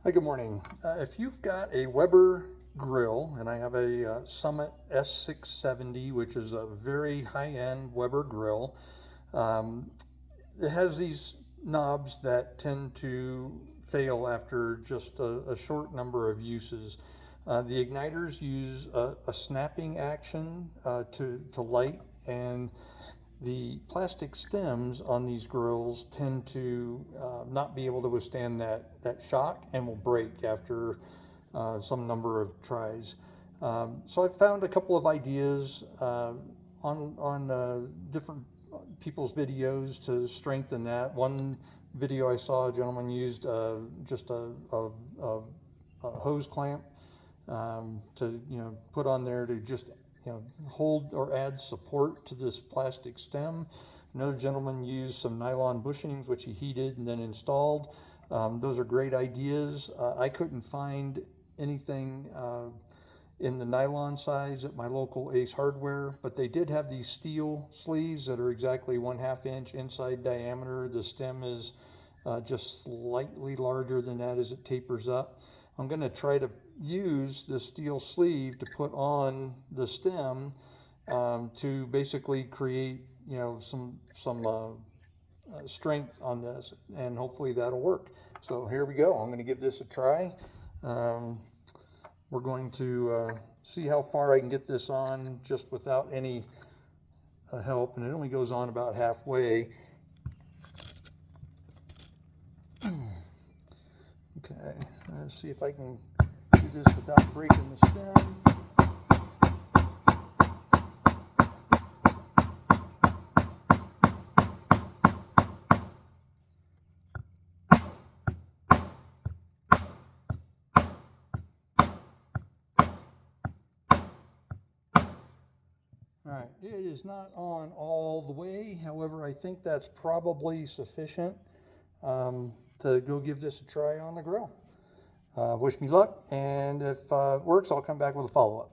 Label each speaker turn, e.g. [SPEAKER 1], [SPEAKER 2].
[SPEAKER 1] Hi, good morning. If you've got a Weber grill, and I have a Summit S670, which is a very high-end Weber grill, um, it has these knobs that tend to fail after just a short number of uses. The igniters use a snapping action to light, and the plastic stems on these grills tend to not be able to withstand that shock and will break after some number of tries. So I found a couple of ideas on different people's videos to strengthen that. One video I saw, a gentleman used just a hose clamp to put on there to just hold or add support to this plastic stem. Another gentleman used some nylon bushings, which he heated and then installed. Those are great ideas. I couldn't find anything in the nylon size at my local Ace Hardware, but they did have these steel sleeves that are exactly 1/2 inch inside diameter. The stem is just slightly larger than that as it tapers up. I'm going to try to use the steel sleeve to put on the stem to basically create, some strength on this, and hopefully that'll work. So here we go. I'm going to give this a try. Um, we're going to see how far I can get this on just without any help, and it only goes on about halfway. Okay, let's see if I can do this without breaking the stem. All right, it is not on all the way. However, I think that's probably sufficient to go give this a try on the grill. Wish me luck, and if it works, I'll come back with a follow-up.